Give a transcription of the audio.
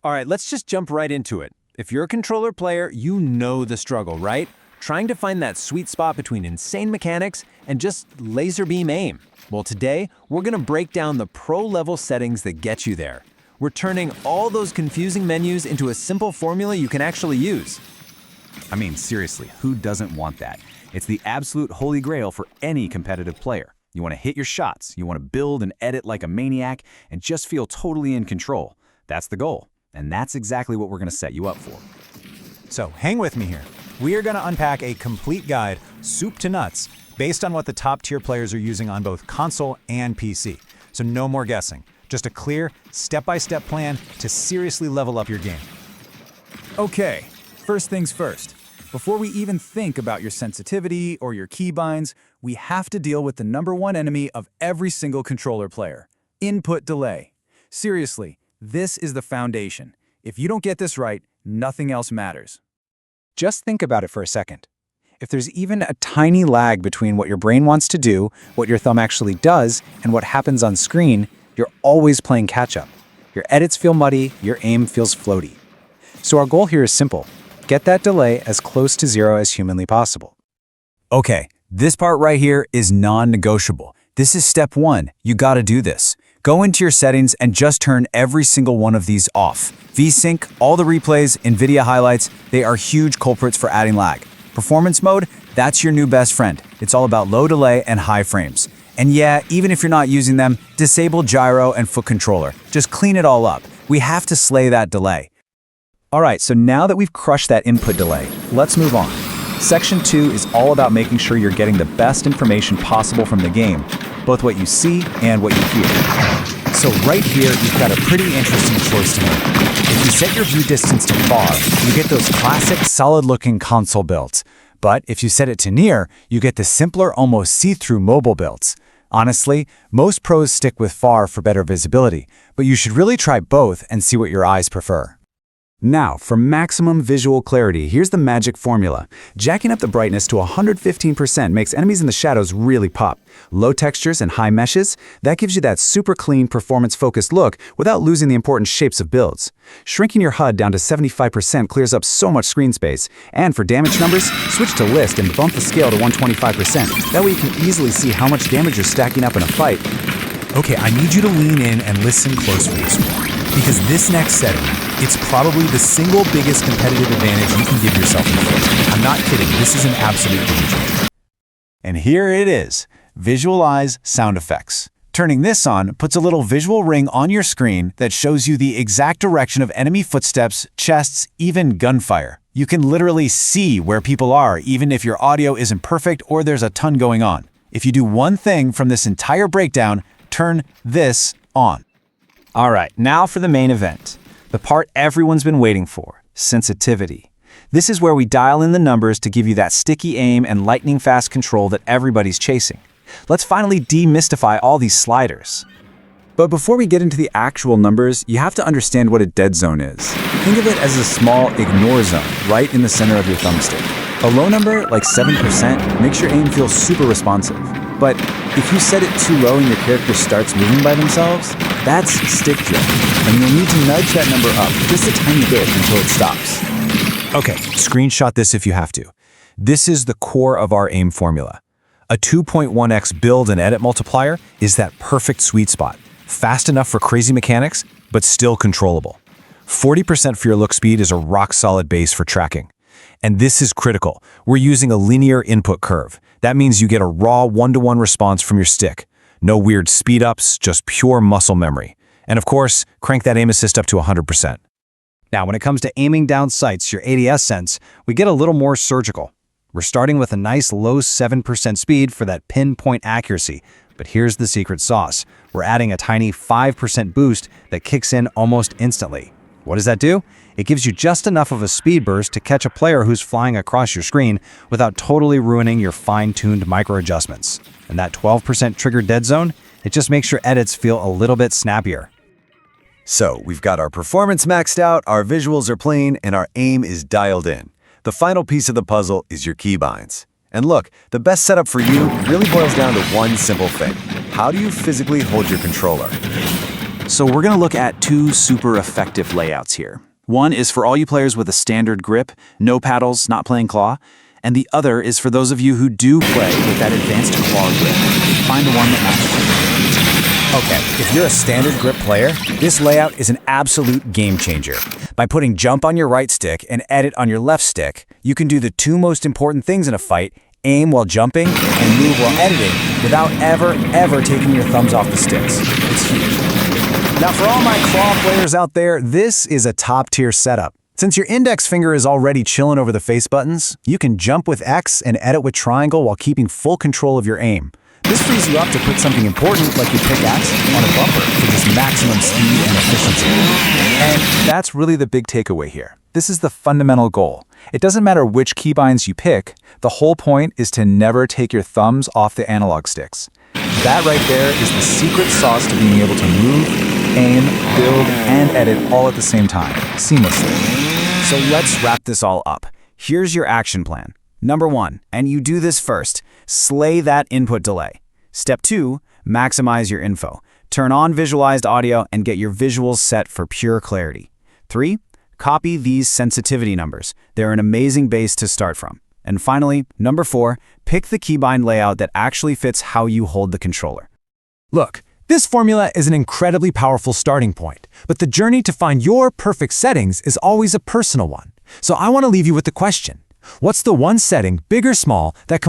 All right, let's just jump right into it. If you're a controller player, you know the struggle, right? Trying to find that sweet spot between insane mechanics and just laser beam aim. Well, today, we're gonna break down the pro-level settings that get you there. We're turning all those confusing menus into a simple formula you can actually use. I mean, seriously, who doesn't want that? It's the absolute holy grail for any competitive player. You want to hit your shots, you want to build and edit like a maniac, and just feel totally in control. That's the goal, and that's exactly what we're going to set you up for. So hang with me here. We are going to unpack a complete guide, soup to nuts, based on what the top tier players are using on both console and PC. So no more guessing, just a clear, step-by-step plan to seriously level up your game. Okay, first things first. Before we even think about your sensitivity or your keybinds, we have to deal with the #1 enemy of every single controller player: input delay. Seriously, this is the foundation. If you don't get this right, nothing else matters. Just think about it for a second. If there's even a tiny lag between what your brain wants to do, what your thumb actually does, and what happens on screen, you're always playing catch-up. Your edits feel muddy, your aim feels floaty. So our goal here is simple. Get that delay as close to zero as humanly possible. Okay, this part right here is non-negotiable. This is step 1. You gotta do this. Go into your settings and just turn every single one of these off. VSync, all the replays, NVIDIA highlights, they are huge culprits for adding lag. Performance mode, that's your new best friend. It's all about low delay and high frames. And yeah, even if you're not using them, disable gyro and foot controller. Just clean it all up. We have to slay that delay. All right, so now that we've crushed that input delay, let's move on. Section 2 is all about making sure you're getting the best information possible from the game, both what you see and what you hear. So right here, you've got a pretty interesting choice to make. If you set your view distance to far, you get those classic solid-looking console builds. But if you set it to near, you get the simpler, almost see-through mobile builds. Honestly, most pros stick with far for better visibility, but you should really try both and see what your eyes prefer. Now, for maximum visual clarity, here's the magic formula. Jacking up the brightness to 115% makes enemies in the shadows really pop. Low textures and high meshes, that gives you that super clean, performance-focused look without losing the important shapes of builds. Shrinking your HUD down to 75% clears up so much screen space. And for damage numbers, switch to list and bump the scale to 125%. That way you can easily see how much damage you're stacking up in a fight. Okay, I need you to lean in and listen close for this one. Because this next setting, it's probably the single biggest competitive advantage you can give yourself in the field. I'm not kidding, this is an absolute game changer. And here it is, Visualize Sound Effects. Turning this on puts a little visual ring on your screen that shows you the exact direction of enemy footsteps, chests, even gunfire. You can literally see where people are, even if your audio isn't perfect or there's a ton going on. If you do one thing from this entire breakdown, turn this on. All right, now for the main event. The part everyone's been waiting for, sensitivity. This is where we dial in the numbers to give you that sticky aim and lightning-fast control that everybody's chasing. Let's finally demystify all these sliders. But before we get into the actual numbers, you have to understand what a dead zone is. Think of it as a small ignore zone right in the center of your thumbstick. A low number, like 7%, makes your aim feel super responsive. But if you set it too low and your character starts moving by themselves, that's stick drift, and you'll need to nudge that number up just a tiny bit until it stops. Okay, screenshot this if you have to. This is the core of our aim formula. A 2.1x build and edit multiplier is that perfect sweet spot. Fast enough for crazy mechanics, but still controllable. 40% for your look speed is a rock-solid base for tracking. And this is critical. We're using a linear input curve. That means you get a raw one-to-one response from your stick. No weird speed-ups, just pure muscle memory. And of course, crank that aim assist up to 100%. Now, when it comes to aiming down sights, your ADS sense, we get a little more surgical. We're starting with a nice low 7% speed for that pinpoint accuracy. But here's the secret sauce. We're adding a tiny 5% boost that kicks in almost instantly. What does that do? It gives you just enough of a speed burst to catch a player who's flying across your screen without totally ruining your fine-tuned micro adjustments. And that 12% trigger dead zone, it just makes your edits feel a little bit snappier. So we've got our performance maxed out, our visuals are clean, and our aim is dialed in. The final piece of the puzzle is your keybinds. And look, the best setup for you really boils down to one simple thing. How do you physically hold your controller? So we're going to look at two super effective layouts here. One is for all you players with a standard grip, no paddles, not playing claw. And the other is for those of you who do play with that advanced claw grip. Find the one that matches. Okay, if you're a standard grip player, this layout is an absolute game changer. By putting jump on your right stick and edit on your left stick, you can do the two most important things in a fight: aim while jumping and move while editing without ever taking your thumbs off the sticks. It's huge. Now for all my claw players out there, this is a top-tier setup. Since your index finger is already chilling over the face buttons, you can jump with X and edit with triangle while keeping full control of your aim. This frees you up to put something important like your pickaxe on a bumper for just maximum speed and efficiency. And that's really the big takeaway here. This is the fundamental goal. It doesn't matter which keybinds you pick, the whole point is to never take your thumbs off the analog sticks. That right there is the secret sauce to being able to move, aim, build, and edit all at the same time, seamlessly. So let's wrap this all up. Here's your action plan. Number 1, and you do this first, slay that input delay. Step 2, maximize your info. Turn on visualized audio and get your visuals set for pure clarity. 3, copy these sensitivity numbers. They're an amazing base to start from. And finally, number 4, pick the keybind layout that actually fits how you hold the controller. Look, this formula is an incredibly powerful starting point, but the journey to find your perfect settings is always a personal one. So I want to leave you with the question: what's the one setting, big or small, that